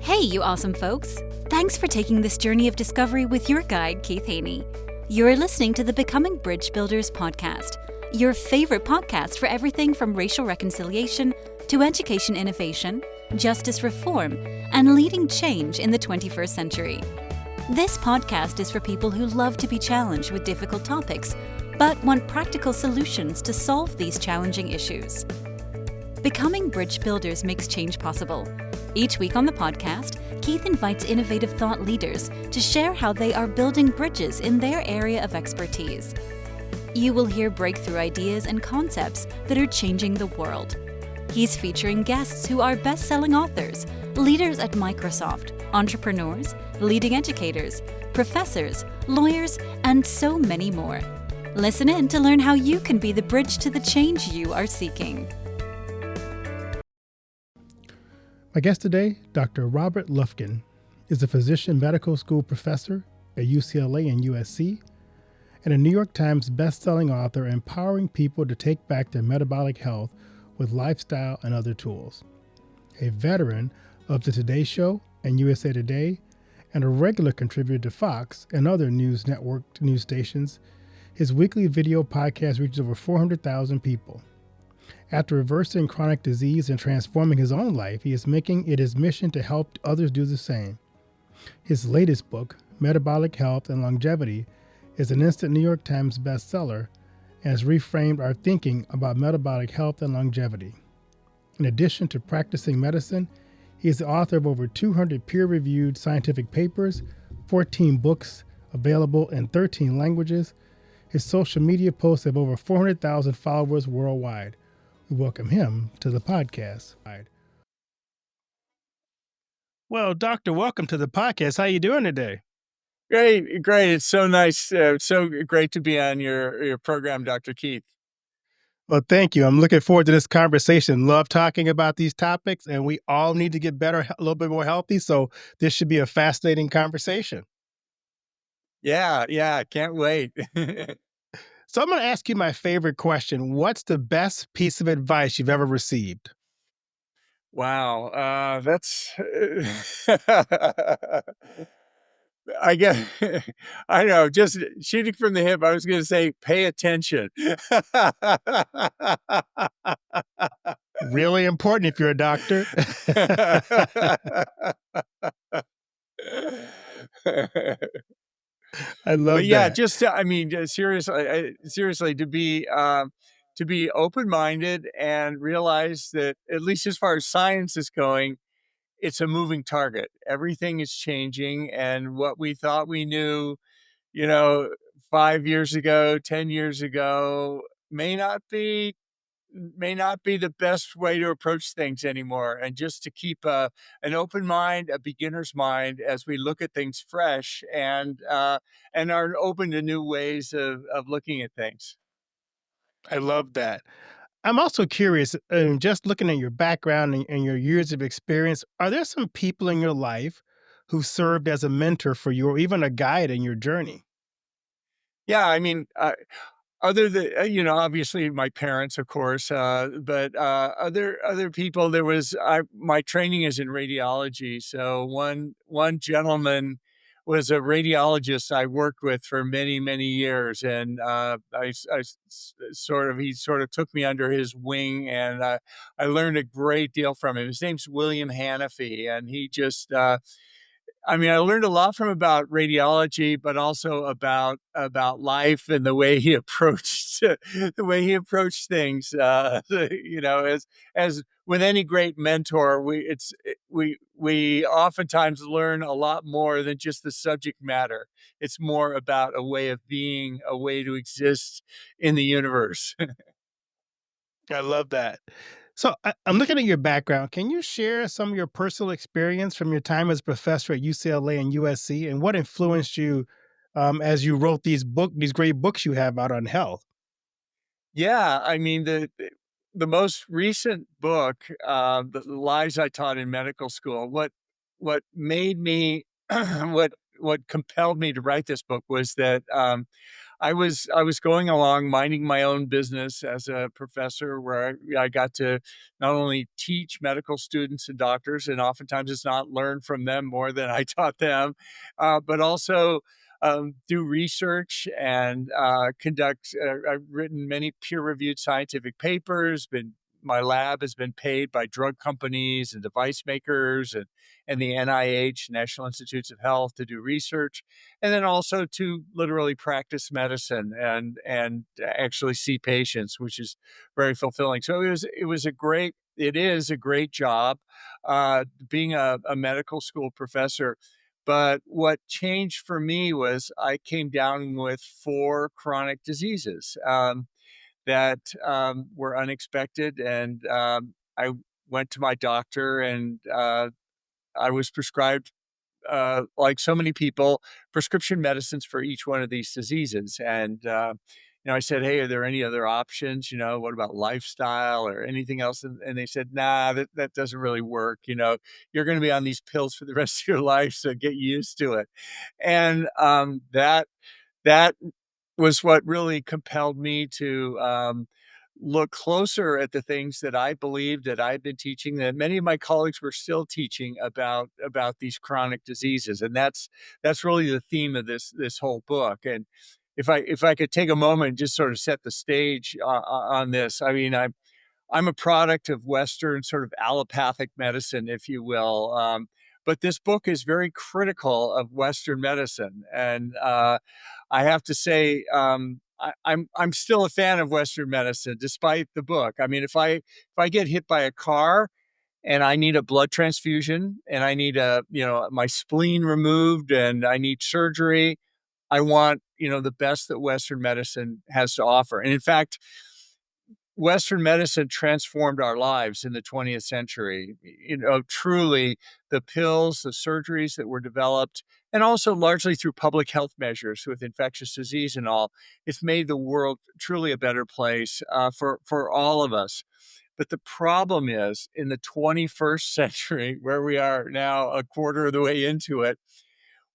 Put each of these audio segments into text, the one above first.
Hey, you awesome folks! Thanks for taking this journey of discovery with your guide, Keith Haney. You're listening to the Becoming Bridge Builders podcast, your favorite podcast for everything from racial reconciliation to education innovation, justice reform, and leading change in the 21st century. This podcast is for people who love to be challenged with difficult topics, but want practical solutions to solve these challenging issues. Becoming Bridge Builders makes change possible. Each week on the podcast, Keith invites innovative thought leaders to share how they are building bridges in their area of expertise. You will hear breakthrough ideas and concepts that are changing the world. He's featuring guests who are best-selling authors, leaders at Microsoft, entrepreneurs, leading educators, professors, lawyers, and so many more. Listen in to learn how you can be the bridge to the change you are seeking. My guest today, Dr. Robert Lufkin, is a physician medical school professor at UCLA and USC, and a New York Times best-selling author empowering people to take back their metabolic health with lifestyle and other tools. A veteran of the Today Show and USA Today, and a regular contributor to Fox and other news network news stations, his weekly video podcast reaches over 400,000 people. After reversing chronic disease and transforming his own life, he is making it his mission to help others do the same. His latest book, Metabolic Health and Longevity, is an instant New York Times bestseller and has reframed our thinking about metabolic health and longevity. In addition to practicing medicine, he is the author of over 200 peer-reviewed scientific papers, 14 books available in 13 languages. His social media posts have over 400,000 followers worldwide. We welcome him to the podcast. Well, Doctor, welcome to the podcast. How you doing today? Great. It's so nice. So great to be on your program, Dr. Keith. Well, thank you. I'm looking forward to this conversation. Love talking about these topics, and we all need to get better, a little bit more healthy. So this should be a fascinating conversation. Yeah. Can't wait. So I'm going to ask you my favorite question. What's the best piece of advice you've ever received? Wow. That's, I guess, I don't know, just shooting from the hip. I was going to say, pay attention. Really important if you're a doctor. I love yeah, that. just seriously, to be open-minded and realize that, at least as far as science is going, it's a moving target. Everything is changing, and what we thought we knew, you know, 5 years ago, 10 years ago, may not be the best way to approach things anymore. And just to keep an open mind, a beginner's mind, as we look at things fresh and are open to new ways of looking at things. I love that. I'm also curious, just looking at your background and your years of experience, are there some people in your life who served as a mentor for you or even a guide in your journey? Yeah, I mean, other than obviously my parents, of course, but other people. There was my training is in radiology, so one gentleman was a radiologist I worked with for many years, and he sort of took me under his wing, and I learned a great deal from him. His name's William Hannafy, and he just I learned a lot from about radiology, but also about life and the way he approached things. As with any great mentor, we oftentimes learn a lot more than just the subject matter. It's more about a way of being, a way to exist in the universe. I love that. So I'm looking at your background. Can you share some of your personal experience from your time as a professor at UCLA and USC, and what influenced you as you wrote these great books you have out on health? Yeah, I mean, the most recent book, The Lies I Taught in Medical School, what made me what compelled me to write this book was that, I was going along minding my own business as a professor, where I got to not only teach medical students and doctors, and oftentimes it's not learn from them more than I taught them, but also do research and conduct. I've written many peer-reviewed scientific papers. Been My lab has been paid by drug companies and device makers and the NIH, National Institutes of Health, to do research, and then also to literally practice medicine and actually see patients, which is very fulfilling. So it is a great job being a medical school professor. But what changed for me was I came down with 4 chronic diseases that were unexpected, and I went to my doctor, and I was prescribed, like so many people, prescription medicines for each one of these diseases. And, I said, "Hey, are there any other options? What about lifestyle or anything else?" And they said, "Nah, that doesn't really work. You're going to be on these pills for the rest of your life, so get used to it." And that was what really compelled me to look closer at the things that I believed that I'd been teaching, that many of my colleagues were still teaching about these chronic diseases, and that's really the theme of this whole book. And if I could take a moment and just sort of set the stage on this, I mean, I'm a product of Western sort of allopathic medicine, if you will. But this book is very critical of Western medicine, and I have to say, I'm still a fan of Western medicine despite the book. I mean, if I get hit by a car and I need a blood transfusion and I need my spleen removed and I need surgery, I want the best that Western medicine has to offer. And in fact, Western medicine transformed our lives in the 20th century. Truly, the pills, the surgeries that were developed, and also largely through public health measures with infectious disease and all, it's made the world truly a better place for all of us. But the problem is, in the 21st century, where we are now, a quarter of the way into it,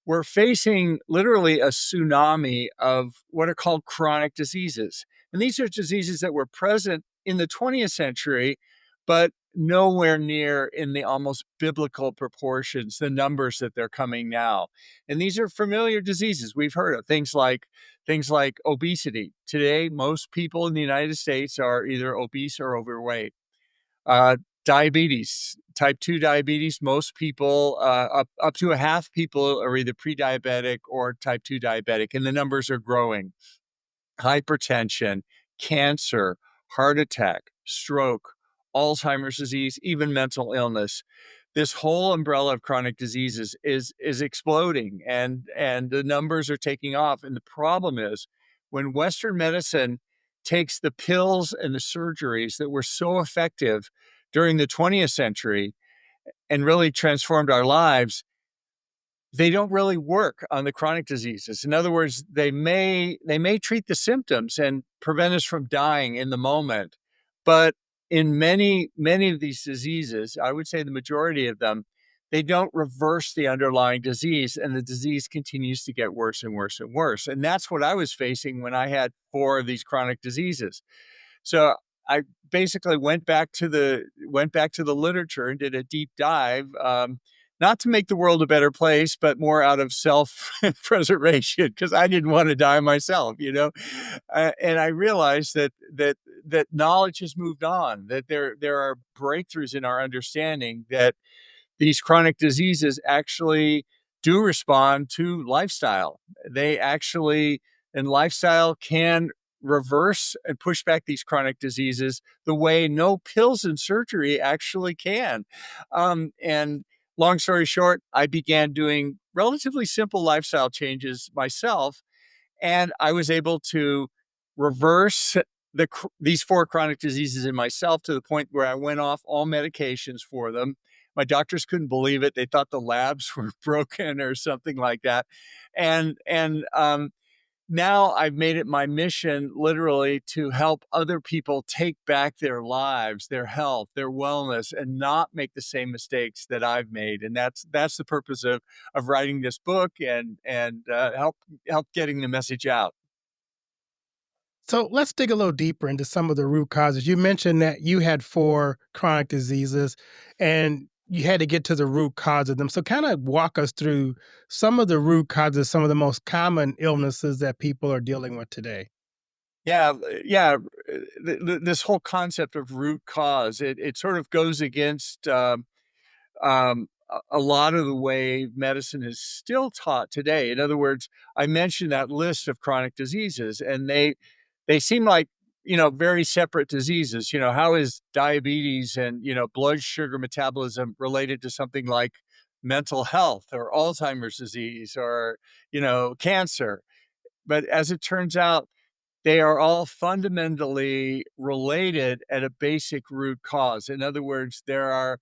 we're facing literally a tsunami of what are called chronic diseases. And these are diseases that were present in the 20th century, but nowhere near in the almost biblical proportions, the numbers that they're coming now. And these are familiar diseases we've heard of, things like obesity. Today, most people in the United States are either obese or overweight. Uh, Diabetes, type 2 diabetes, most people, up to a half people are either pre-diabetic or type 2 diabetic, and the numbers are growing. Hypertension, cancer, heart attack, stroke, Alzheimer's disease, even mental illness. This whole umbrella of chronic diseases is exploding, and the numbers are taking off. And the problem is, when Western medicine takes the pills and the surgeries that were so effective during the 20th century and really transformed our lives, they don't really work on the chronic diseases. In other words, they may treat the symptoms and prevent us from dying in the moment, but in many of these diseases, I would say the majority of them, they don't reverse the underlying disease, and the disease continues to get worse and worse and worse. And that's what I was facing when I had 4 of these chronic diseases. So I basically went back to the literature and did a deep dive, not to make the world a better place, but more out of self preservation, because I didn't want to die myself. And I realized that knowledge has moved on, that there are breakthroughs in our understanding, that these chronic diseases actually do respond to lifestyle. They actually, and lifestyle can reverse and push back these chronic diseases the way no pills and surgery actually can. And long story short, I began doing relatively simple lifestyle changes myself, and I was able to reverse these 4 chronic diseases in myself to the point where I went off all medications for them. My doctors couldn't believe it. They thought the labs were broken or something like that. And now I've made it my mission, literally, to help other people take back their lives, their health, their wellness, and not make the same mistakes that I've made. And that's the purpose of writing this book, and help getting the message out. So let's dig a little deeper into some of the root causes. You mentioned that you had four chronic diseases and you had to get to the root cause of them. So kind of walk us through some of the root causes, some of the most common illnesses that people are dealing with today. Yeah. This whole concept of root cause, it sort of goes against a lot of the way medicine is still taught today. In other words, I mentioned that list of chronic diseases, and they seem like very separate diseases. How is diabetes and blood sugar metabolism related to something like mental health or Alzheimer's disease or cancer? But as it turns out, they are all fundamentally related at a basic root cause. In other words, there are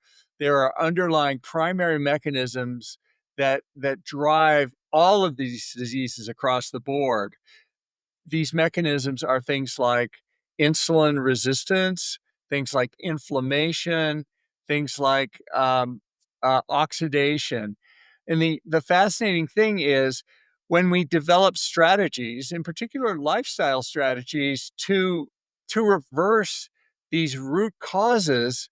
underlying primary mechanisms that drive all of these diseases across the board. These mechanisms are things like insulin resistance, things like inflammation, things like oxidation. And the fascinating thing is when we develop strategies, in particular lifestyle strategies, to reverse these root causes,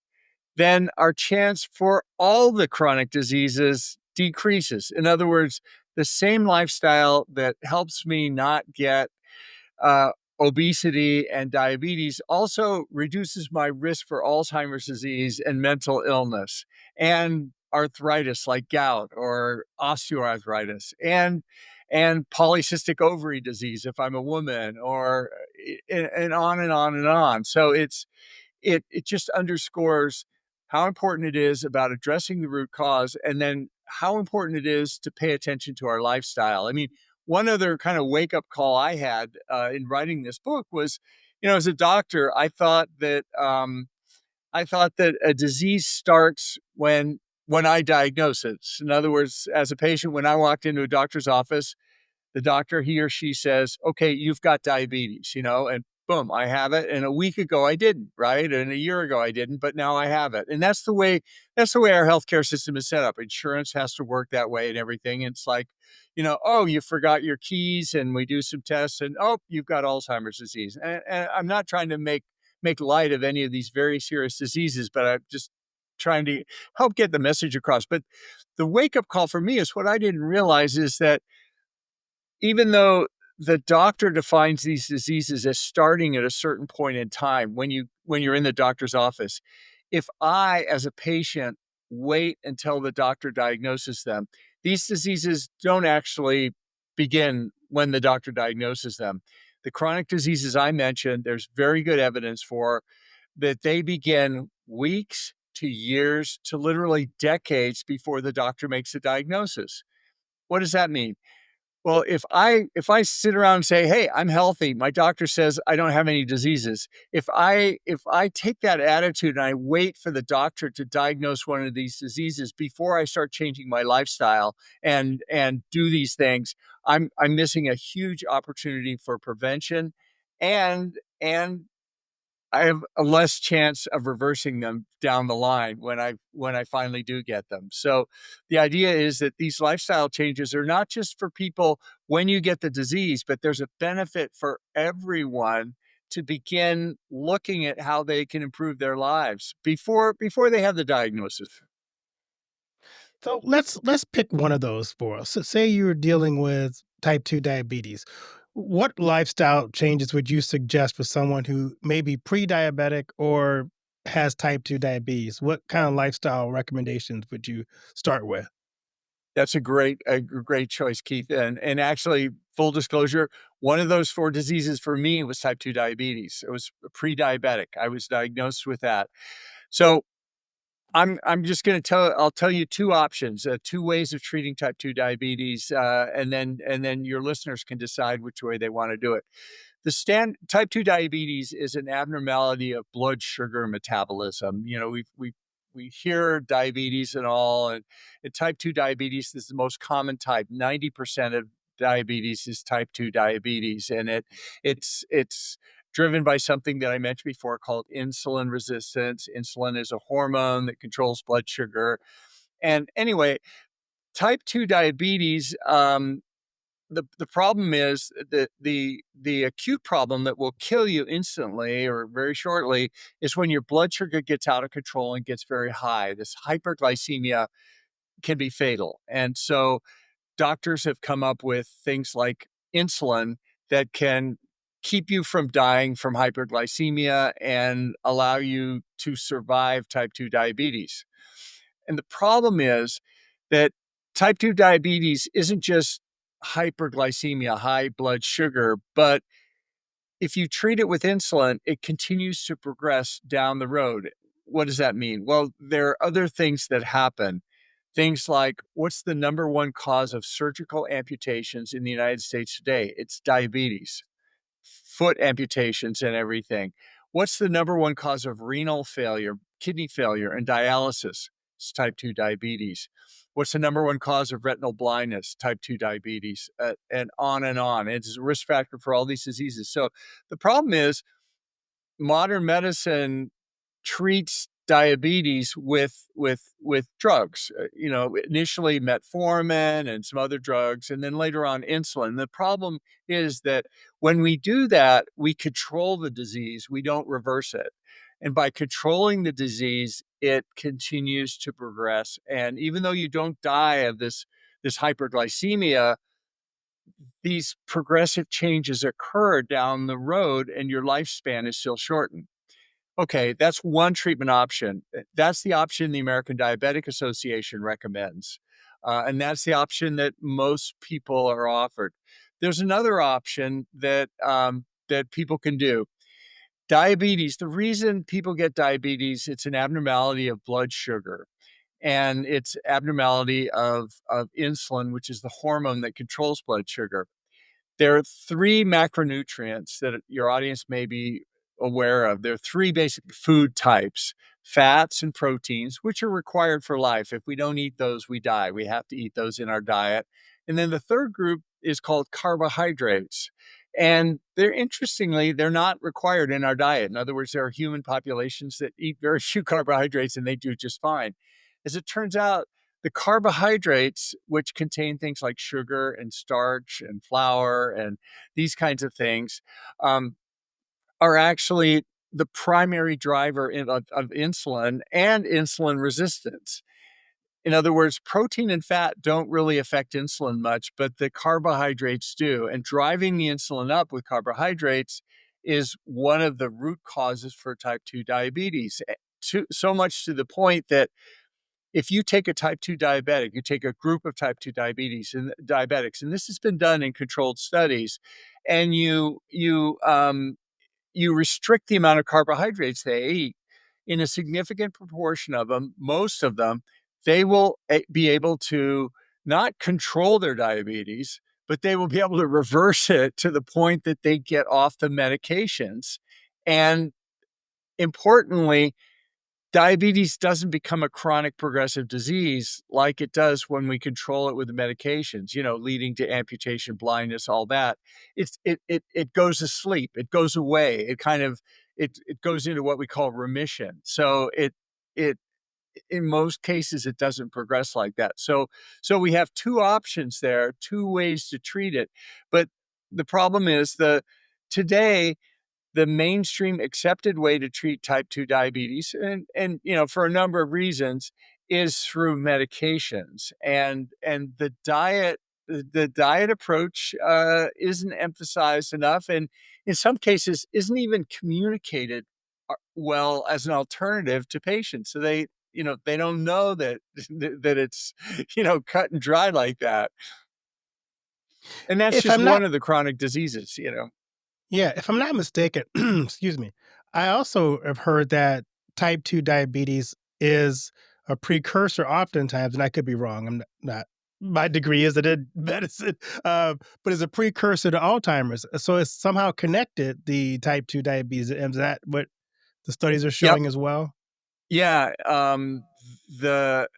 then our chance for all the chronic diseases decreases. In other words, the same lifestyle that helps me not get uh, obesity and diabetes also reduces my risk for Alzheimer's disease and mental illness and arthritis like gout or osteoarthritis and polycystic ovary disease if I'm a woman or and on and on and on. So it just underscores how important it is about addressing the root cause and then how important it is to pay attention to our lifestyle. I mean, one other kind of wake up call I had in writing this book was, as a doctor, I thought that a disease starts when I diagnose it. In other words, as a patient, when I walked into a doctor's office, the doctor, he or she says, okay, you've got diabetes, and boom, I have it. And a week ago I didn't, right? And a year ago I didn't, but now I have it. And that's the way our healthcare system is set up. Insurance has to work that way and everything. It's like, oh, you forgot your keys and we do some tests and oh, you've got Alzheimer's disease. And I'm not trying to make light of any of these very serious diseases, but I'm just trying to help get the message across. But the wake up call for me is what I didn't realize is that even though the doctor defines these diseases as starting at a certain point in time when you're in the doctor's office, if I as a patient wait until the doctor diagnoses them, these diseases don't actually begin when the doctor diagnoses them. The chronic diseases I mentioned, there's very good evidence for that they begin weeks to years to literally decades before the doctor makes a diagnosis. What does that mean? Well, if I sit around and say, "Hey, I'm healthy. My doctor says I don't have any diseases." If I take that attitude and I wait for the doctor to diagnose one of these diseases before I start changing my lifestyle and do these things, I'm missing a huge opportunity for prevention and I have a less chance of reversing them down the line when I finally do get them. So the idea is that these lifestyle changes are not just for people when you get the disease, but there's a benefit for everyone to begin looking at how they can improve their lives before they have the diagnosis. So let's pick one of those for us. So say you're dealing with type 2 diabetes. What lifestyle changes would you suggest for someone who may be pre-diabetic or has type 2 diabetes? What kind of lifestyle recommendations would you start with? That's a great choice, Keith. And actually, full disclosure, one of those four diseases for me was type 2 diabetes. It was pre-diabetic. I was diagnosed with that. So I'm just going to I'll tell you two options, two ways of treating type 2 diabetes, and then your listeners can decide which way they want to do it. The stand Type 2 diabetes is an abnormality of blood sugar metabolism. We hear diabetes and all, and type 2 diabetes is the most common type. 90% of diabetes is type 2 diabetes, and it's driven by something that I mentioned before called insulin resistance. Insulin is a hormone that controls blood sugar. And anyway, type 2 diabetes the problem is that the acute problem that will kill you instantly or very shortly is when your blood sugar gets out of control and gets very high. This hyperglycemia can be fatal. And so doctors have come up with things like insulin that can keep you from dying from hyperglycemia and allow you to survive type 2 diabetes. And the problem is that type 2 diabetes isn't just hyperglycemia, high blood sugar, but if you treat it with insulin, it continues to progress down the road. What does that mean? Well, there are other things that happen. Things like, what's the number one cause of surgical amputations in the United States today? It's diabetes, foot amputations and everything. What's the number one cause of renal failure, kidney failure, and dialysis? It's type 2 diabetes. What's the number one cause of retinal blindness? Type 2 diabetes, and on and on. It's a risk factor for all these diseases. So the problem is modern medicine treats diabetes with drugs. Initially metformin and some other drugs, and then later on insulin. The problem is that when we do that, we control the disease. We don't reverse it. And by controlling the disease, it continues to progress. And even though you don't die of this hyperglycemia, these progressive changes occur down the road, and your lifespan is still shortened. Okay, that's one treatment option. That's the option the American Diabetic Association recommends. And that's the option that most people are offered. There's another option that people can do. Diabetes, the reason people get diabetes, it's an abnormality of blood sugar. And it's abnormality of insulin, which is the hormone that controls blood sugar. There are three macronutrients that your audience may be aware of. There are three basic food types: fats and proteins, which are required for life. If we don't eat those, we die. We have to eat those in our diet. And then the third group is called carbohydrates. And they're not required in our diet. In other words, there are human populations that eat very few carbohydrates and they do just fine. As it turns out, the carbohydrates, which contain things like sugar and starch and flour and these kinds of things, are actually the primary driver of insulin and insulin resistance. In other words, protein and fat don't really affect insulin much, but the carbohydrates do. And driving the insulin up with carbohydrates is one of the root causes for type 2 diabetes. So much to the point that if you take a type 2 diabetic, you take a group of type 2 diabetics, and this has been done in controlled studies, and you restrict the amount of carbohydrates they eat in a significant proportion of them, most of them, they will be able to not control their diabetes, but they will be able to reverse it to the point that they get off the medications. And importantly, diabetes doesn't become a chronic progressive disease like it does when we control it with the medications, leading to amputation, blindness, all that. It goes to sleep. It goes away. It goes into what we call remission. So it in most cases, it doesn't progress like that. So we have two options there, two ways to treat it. But the problem is today, the mainstream accepted way to treat type 2 diabetes, and for a number of reasons, is through medications. And the diet approach isn't emphasized enough, and in some cases isn't even communicated well as an alternative to patients. So they don't know that that it's cut and dry like that. And that's If just I'm one not, of the chronic diseases. yeah, if I'm not mistaken, excuse me, I also have heard that type 2 diabetes is a precursor oftentimes, and I could be wrong. I'm not my degree isn't in medicine, but is a precursor to Alzheimer's. So it's somehow connected, the type 2 diabetes. And is that what the studies are Yep. showing as well? Yeah, the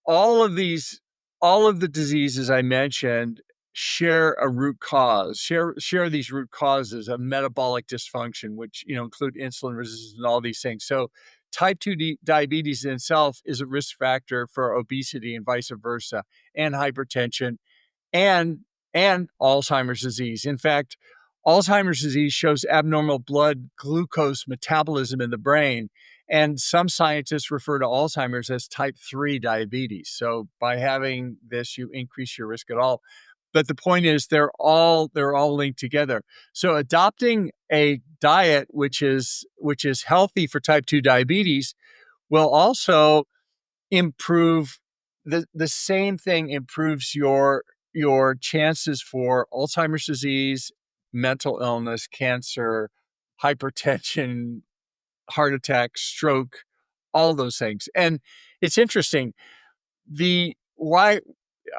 all of these all of the diseases I mentioned share a root cause, share these root causes of metabolic dysfunction, which, include insulin resistance and all these things. So type 2 diabetes in itself is a risk factor for obesity and vice versa, and hypertension, and and Alzheimer's disease. In fact, Alzheimer's disease shows abnormal blood glucose metabolism in the brain. And some scientists refer to Alzheimer's as type 3 diabetes. So by having this, you increase your risk at all. But the point is they're all linked together. So adopting a diet which is healthy for type 2 diabetes will also improve the same thing improves your chances for Alzheimer's disease, mental illness, cancer, hypertension, heart attack, stroke, all those things. And it's interesting, the why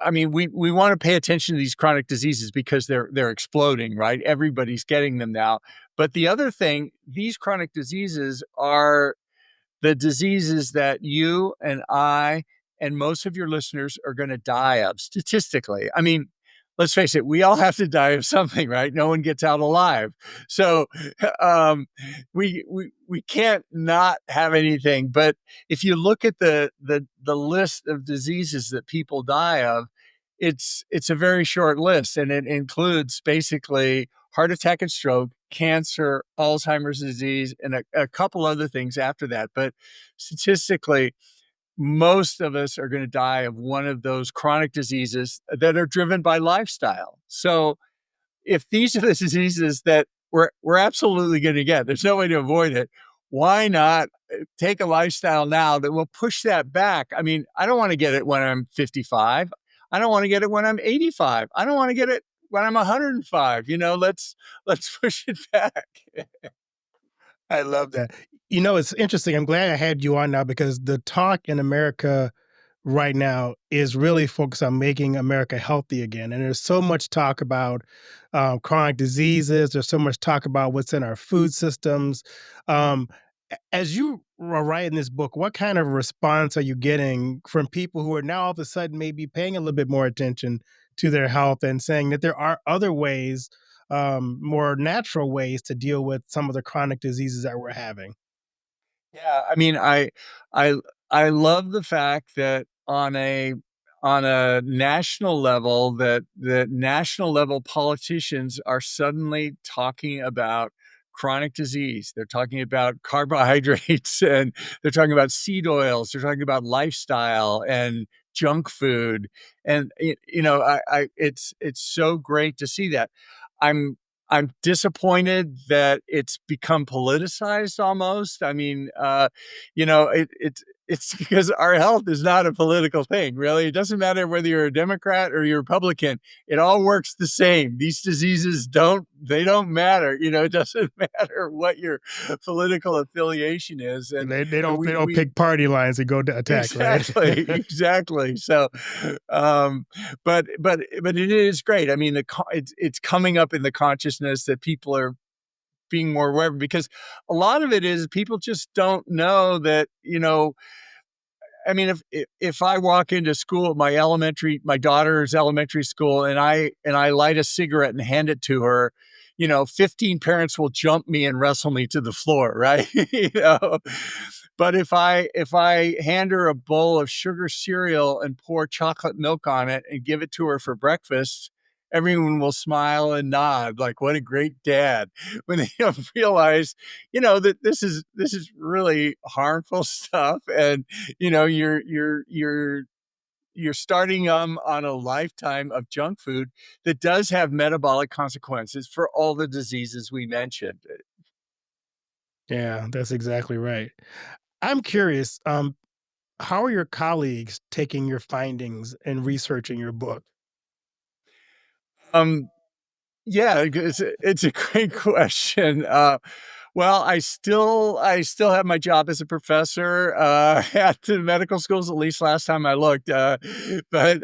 I mean, we want to pay attention to these chronic diseases because they're exploding, right? Everybody's getting them now. But the other thing, these chronic diseases are the diseases that you and I and most of your listeners are going to die of statistically. I mean, let's face it, we all have to die of something, right? No one gets out alive. So we can't not have anything. But if you look at the list of diseases that people die of, it's a very short list, and it includes basically heart attack and stroke, cancer, Alzheimer's disease, and a couple other things after that. But statistically, most of us are going to die of one of those chronic diseases that are driven by lifestyle. So if these are the diseases that we're absolutely going to get, there's no way to avoid it. Why not take a lifestyle now that will push that back? I mean, I don't want to get it when I'm 55. I don't want to get it when I'm 85. I don't want to get it when I'm 105. Let's push it back. I love that. It's interesting. I'm glad I had you on now because the talk in America right now is really focused on making America healthy again. And there's so much talk about chronic diseases. There's so much talk about what's in our food systems. Um, as you are writing this book, what kind of response are you getting from people who are now all of a sudden maybe paying a little bit more attention to their health and saying that there are other ways, more natural ways to deal with some of the chronic diseases that we're having? Yeah, I mean, I I love the fact that on a national level that national level politicians are suddenly talking about chronic disease. They're talking about carbohydrates and they're talking about seed oils. They're talking about lifestyle and junk food. And it's so great to see that. I'm I'm disappointed that it's become politicized almost. I mean, it's because our health is not a political thing, really. It doesn't matter whether you're a Democrat or you're a Republican. It all works the same. These diseases don't matter. It doesn't matter what your political affiliation is. And They don't pick party lines and go to attack, right? exactly, exactly. So, but it is great. I mean, it's coming up in the consciousness that people are being more aware because a lot of it is people just don't know that, I mean, if I walk into school, my daughter's elementary school, and I light a cigarette and hand it to her, 15 parents will jump me and wrestle me to the floor, right? But if I hand her a bowl of sugar cereal and pour chocolate milk on it and give it to her for breakfast, everyone will smile and nod like, "What a great dad!" When they don't realize, that this is really harmful stuff, and you're starting on a lifetime of junk food that does have metabolic consequences for all the diseases we mentioned. Yeah, that's exactly right. I'm curious, how are your colleagues taking your findings and researching your book? Um, yeah, it's a great question. Well, I still have my job as a professor at the medical schools, at least last time I looked. But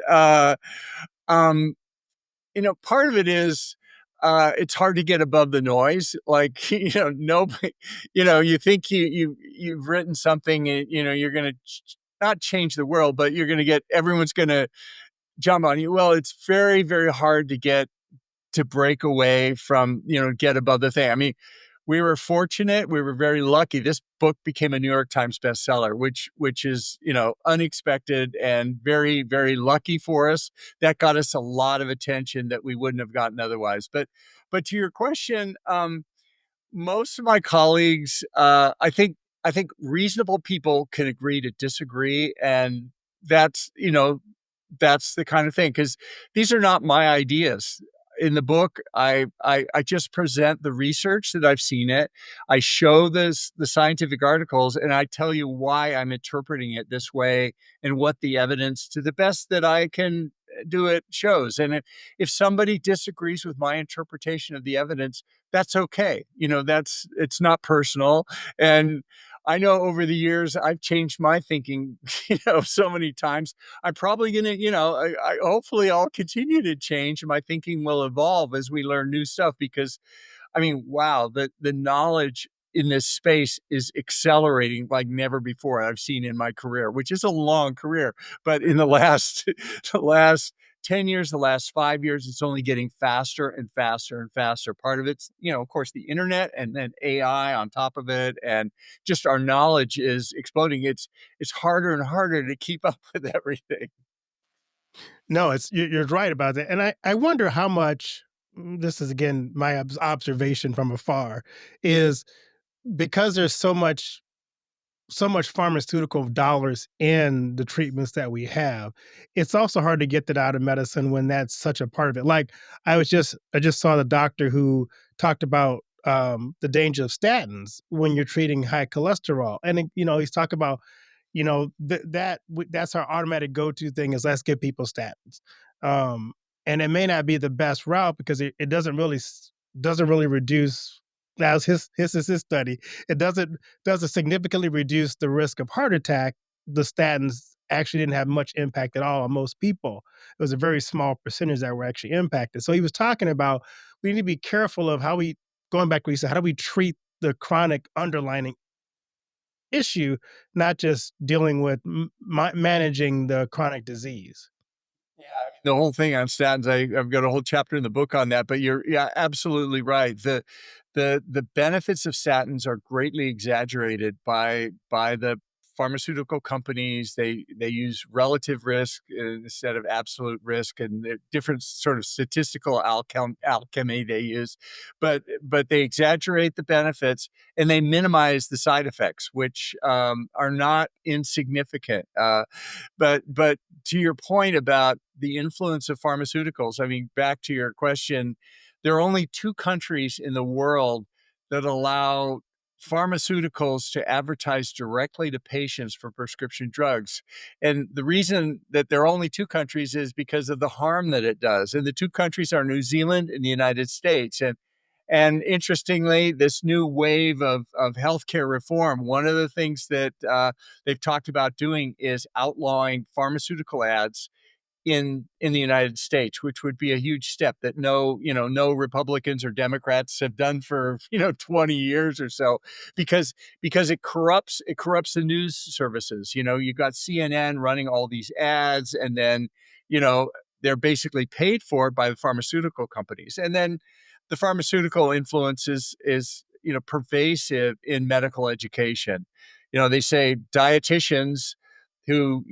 um, part of it is, it's hard to get above the noise. Like, nobody, you think you've written something and, you're going to not change the world, but everyone's going to jump on you. Well, it's very, very hard to break away from, get above the thing. I mean, we were fortunate. We were very lucky. This book became a New York Times bestseller, which is, unexpected and very, very lucky for us. That got us a lot of attention that we wouldn't have gotten otherwise. But to your question, most of my colleagues, I think reasonable people can agree to disagree, and that's that's the kind of thing, because these are not my ideas. In the book, I just present the research that I've seen it. I show the scientific articles, and I tell you why I'm interpreting it this way and what the evidence, to the best that I can do it, shows. And if somebody disagrees with my interpretation of the evidence, that's okay. It's not personal. And I know over the years I've changed my thinking, so many times. I'm probably gonna, I hopefully I'll continue to change. My thinking will evolve as we learn new stuff, because I mean, wow, the knowledge in this space is accelerating like never before I've seen in my career, which is a long career. But in the last the last 10 years, the last 5 years, it's only getting faster and faster and faster. Part of it's, of course, the internet, and then AI on top of it, and just our knowledge is exploding. It's harder and harder to keep up with everything. No, you're right about that, and I wonder how much. This is again my observation from afar, is because there's so much pharmaceutical dollars in the treatments that we have. It's also hard to get that out of medicine when that's such a part of it. Like I just saw the doctor who talked about the danger of statins when you're treating high cholesterol, and he's talking about that's our automatic go-to thing is let's give people statins, um, and it may not be the best route because it doesn't really reduce. That's his study. It doesn't significantly reduce the risk of heart attack. The statins actually didn't have much impact at all on most people. It was a very small percentage that were actually impacted. So he was talking about we need to be careful of how we, going back to what he said, how do we treat the chronic underlying issue, not just dealing with managing the chronic disease. Yeah, the whole thing on statins, I've got a whole chapter in the book on that, but you're, yeah, absolutely right. The benefits of statins are greatly exaggerated by the pharmaceutical companies. They use relative risk instead of absolute risk, and the different sort of statistical alchemy they use, but they exaggerate the benefits and they minimize the side effects, which are not insignificant. But to your point about the influence of pharmaceuticals, I mean, back to your question, there are only two countries in the world that allow pharmaceuticals to advertise directly to patients for prescription drugs. And the reason that there are only two countries is because of the harm that it does. And the two countries are New Zealand and the United States. And interestingly, this new wave of healthcare reform, one of the things that they've talked about doing is outlawing pharmaceutical ads in the United States, which would be a huge step that no Republicans or Democrats have done for 20 years or so, because it corrupts the news services. You've got CNN running all these ads, and then you know they're basically paid for by the pharmaceutical companies, and then the pharmaceutical influence is pervasive in medical education. They say dietitians who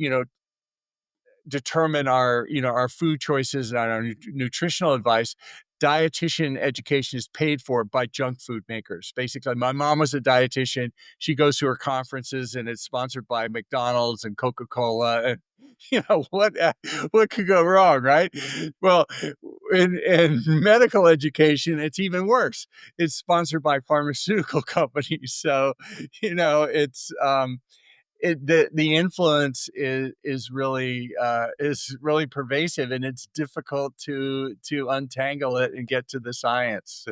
determine our food choices and our nutritional advice. Dietitian education is paid for by junk food makers. Basically, my mom was a dietitian. She goes to her conferences and it's sponsored by McDonald's and Coca-Cola. And what could go wrong, right? Well, in medical education, it's even worse. It's sponsored by pharmaceutical companies. So, it's the influence is really pervasive, and it's difficult to untangle it and get to the science.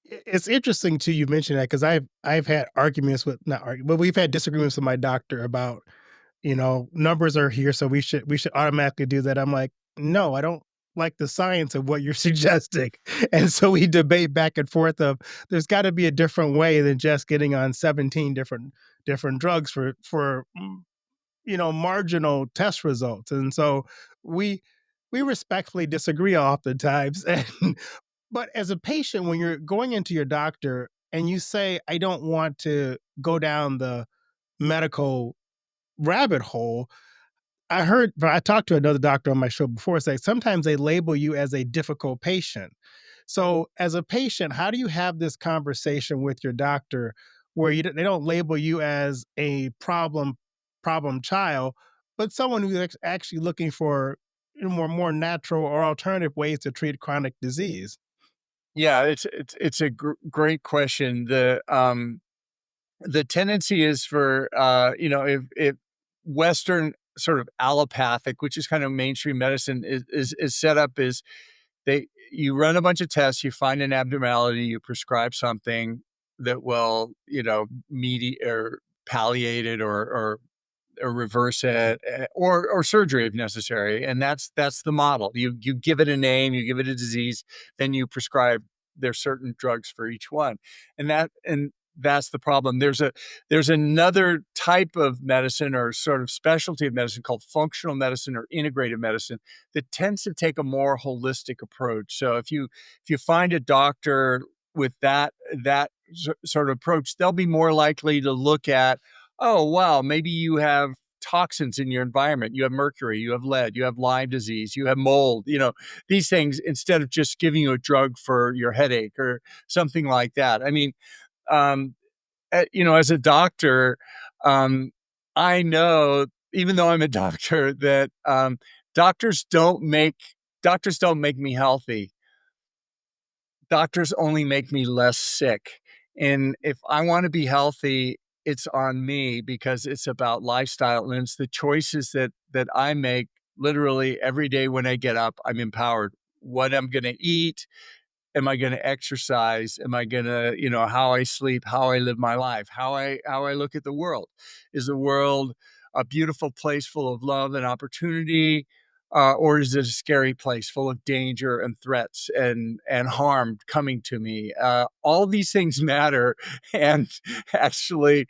It's interesting too. You mentioned that because I've had arguments with not argue, but we've had disagreements with my doctor about numbers are here, so we should automatically do that. I'm like, no, I don't like the science of what you're suggesting, and so we debate back and forth of there's got to be a different way than just getting on 17 different drugs for marginal test results, and so we we respectfully disagree oftentimes, and But as a patient, when you're going into your doctor and you say, I don't want to go down the medical rabbit hole, I talked to another doctor on my show before, say sometimes they label you as a difficult patient. So, as a patient, how do you have this conversation with your doctor where they don't label you as a problem child, but someone who's actually looking for more natural or alternative ways to treat chronic disease? Yeah, it's a great question. The tendency is for, if Western sort of allopathic, which is kind of mainstream medicine, is set up is you run a bunch of tests, you find an abnormality, you prescribe something that will, or palliate it, or reverse it, or surgery if necessary. And that's the model. You give it a name, you give it a disease, then you prescribe. There's certain drugs for each one, and that's the problem. There's another type of medicine or sort of specialty of medicine called functional medicine or integrative medicine that tends to take a more holistic approach. So if you find a doctor with that sort of approach, they'll be more likely to look at, oh, wow, maybe you have toxins in your environment. You have mercury, you have lead, you have Lyme disease, you have mold, these things, instead of just giving you a drug for your headache or something like that. I mean, um, as a doctor, I know, even though I'm a doctor, that doctors don't make doctors don't make me healthy. Doctors only make me less sick. And if I want to be healthy, it's on me because it's about lifestyle and it's the choices that I make literally every day when I get up. I'm empowered. What I'm going to eat, am I going to exercise? Am I going to, how I sleep, how I live my life, how I look at the world? Is the world a beautiful place full of love and opportunity? Or is it a scary place full of danger and threats and harm coming to me? All these things matter. And actually,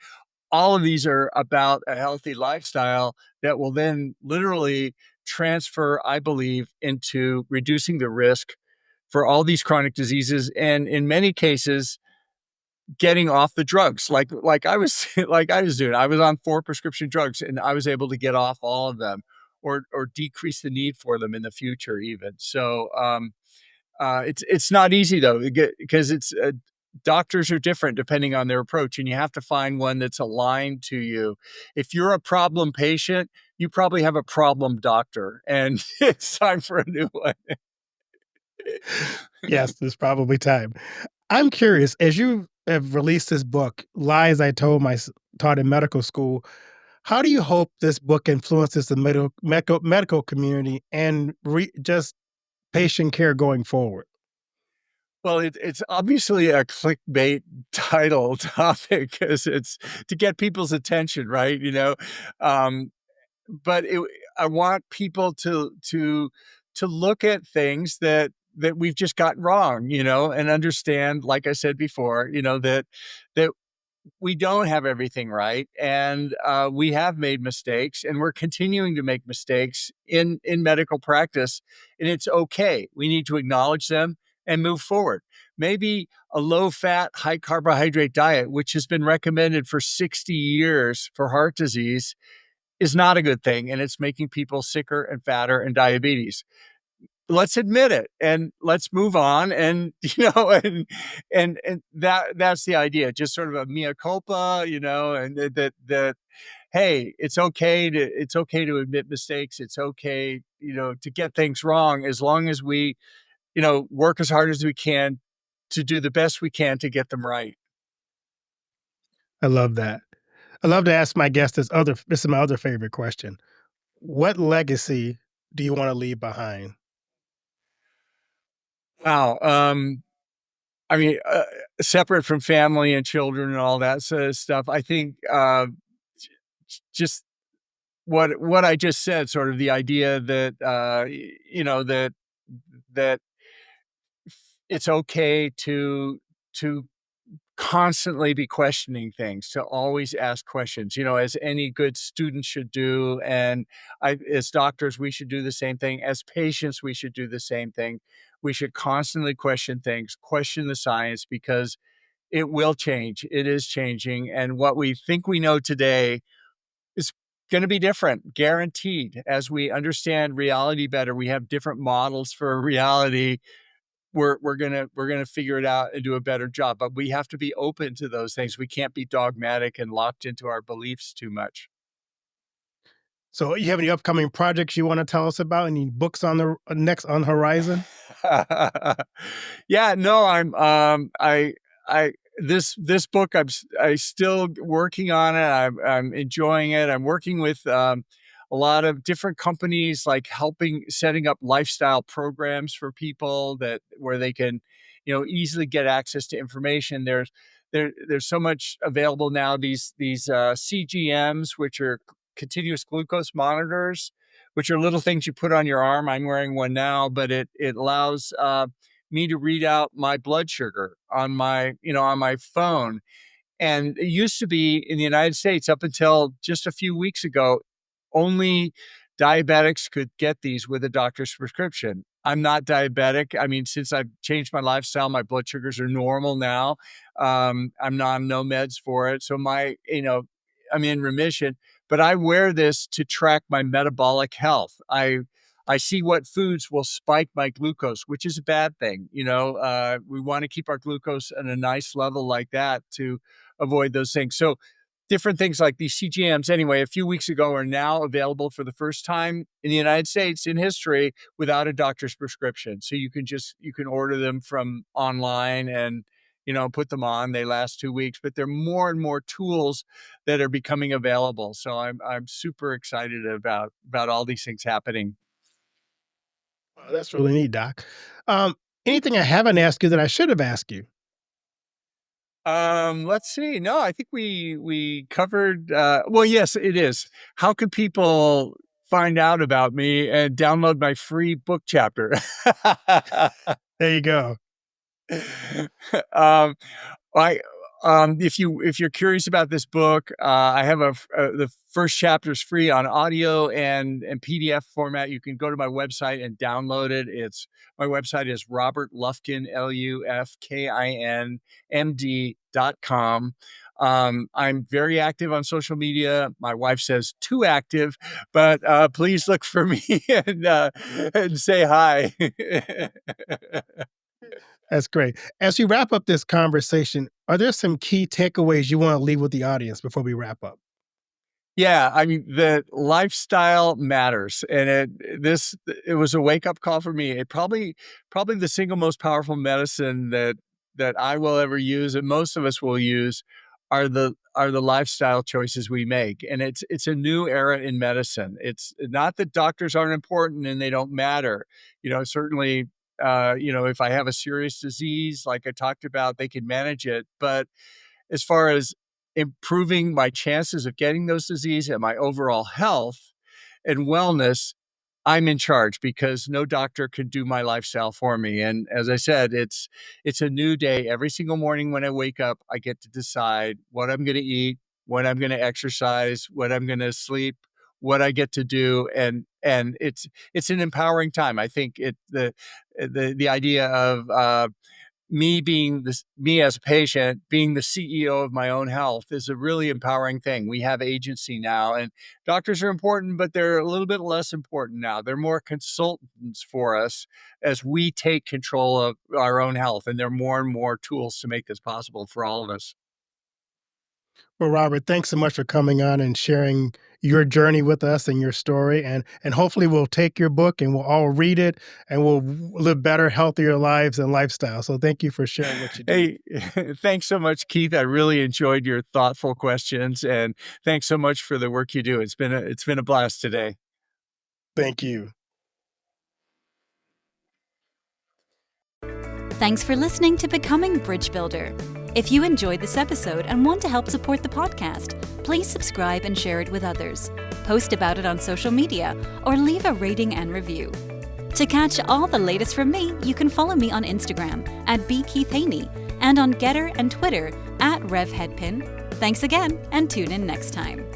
all of these are about a healthy lifestyle that will then literally transfer, I believe, into reducing the risk for all these chronic diseases, and in many cases, getting off the drugs. Like I was like I was doing. I was on 4 prescription drugs, and I was able to get off all of them, or decrease the need for them in the future, even. So it's not easy though, because it's doctors are different depending on their approach, and you have to find one that's aligned to you. If you're a problem patient, you probably have a problem doctor, and it's time for a new one. Yes, there's probably time. I'm curious, as you have released this book, Lies I Told My Taught in Medical School, how do you hope this book influences the medical community and just patient care going forward? Well, it's obviously a clickbait title topic because it's to get people's attention, right? Um, but I want people to look at things that we've just gotten wrong, and understand, like I said before, that we don't have everything right, and we have made mistakes, and we're continuing to make mistakes in medical practice, and it's okay. We need to acknowledge them and move forward. Maybe a low fat, high carbohydrate diet, which has been recommended for 60 years for heart disease, is not a good thing, and it's making people sicker and fatter and diabetes. Let's admit it and let's move on, and and that's the idea, just sort of a mea culpa, and that hey, it's okay to admit mistakes. It's okay, to get things wrong, as long as we, work as hard as we can to do the best we can to get them right. I love that. I love to ask my guests this is my other favorite question. What legacy do you want to leave behind? Wow. I mean, separate from family and children and all that sort of stuff, I think, just what I just said, sort of the idea that, that it's okay to constantly be questioning things, to always ask questions, as any good student should do. And as doctors, we should do the same thing. As patients, we should do the same thing. We should constantly question things, question the science, because it will change. It is changing. And what we think we know today is going to be different, guaranteed. As we understand reality better, we have different models for reality. We're gonna figure it out and do a better job. But we have to be open to those things. We can't be dogmatic and locked into our beliefs too much. So, you have any upcoming projects you want to tell us about? Any books on the next on horizon? Yeah, no, I this book, I still working on it. I'm enjoying it. I'm working with a lot of different companies, like setting up lifestyle programs for people that where they can, easily get access to information. There's so much available now. These CGMs, which are continuous glucose monitors, which are little things you put on your arm. I'm wearing one now, but it allows me to read out my blood sugar on my phone. And it used to be in the United States, up until just a few weeks ago, only diabetics could get these with a doctor's prescription. I'm not diabetic. I mean, since I've changed my lifestyle, my blood sugars are normal now. I'm on no meds for it. So I'm in remission, but I wear this to track my metabolic health. I see what foods will spike my glucose, which is a bad thing. We want to keep our glucose at a nice level like that to avoid those things. So different things like these CGMs, anyway, a few weeks ago, are now available for the first time in the United States in history without a doctor's prescription. So you can order them from online and, put them on. They last 2 weeks, but there are more and more tools that are becoming available. So I'm super excited about all these things happening. Wow, that's really neat, Doc. Um, Anything I haven't asked you that I should have asked you? Let's see. No, I think we covered, well, yes, it is. How could people find out about me and download my free book chapter? There you go. Um, I if you're curious about this book, I have the first chapter is free on audio and PDF format. You can go to my website and download it. My website is Robert Lufkin, LUFKINMD.com. I'm very active on social media. My wife says too active, but please look for me and say hi. That's great. As we wrap up this conversation, are there some key takeaways you want to leave with the audience before we wrap up? Yeah, I mean, the lifestyle matters, and it was a wake-up call for me. It probably the single most powerful medicine that I will ever use, and most of us will use, are the lifestyle choices we make. And it's a new era in medicine. It's not that doctors aren't important and they don't matter. Certainly, if I have a serious disease, like I talked about, they can manage it. But as far as improving my chances of getting those diseases and my overall health and wellness, I'm in charge, because no doctor could do my lifestyle for me. And as I said, it's a new day. Every single morning when I wake up, I get to decide what I'm going to eat, when I'm going to exercise, what I'm going to sleep, what I get to do. And it's an empowering time. I think the idea of me as a patient being the CEO of my own health is a really empowering thing. We have agency now, and doctors are important, but they're a little bit less important now. They're more consultants for us as we take control of our own health, and there are more and more tools to make this possible for all of us. Well, Robert, thanks so much for coming on and sharing your journey with us and your story. And hopefully we'll take your book and we'll all read it and we'll live better, healthier lives and lifestyle. So thank you for sharing what you do. Hey, thanks so much, Keith. I really enjoyed your thoughtful questions, and thanks so much for the work you do. It's been a blast today. Thank you. Thanks for listening to Becoming Bridge Builder. If you enjoyed this episode and want to help support the podcast, please subscribe and share it with others. Post about it on social media or leave a rating and review. To catch all the latest from me, you can follow me on Instagram at @bkeithhaney and on Getter and Twitter @RevHeadpin. Thanks again, and tune in next time.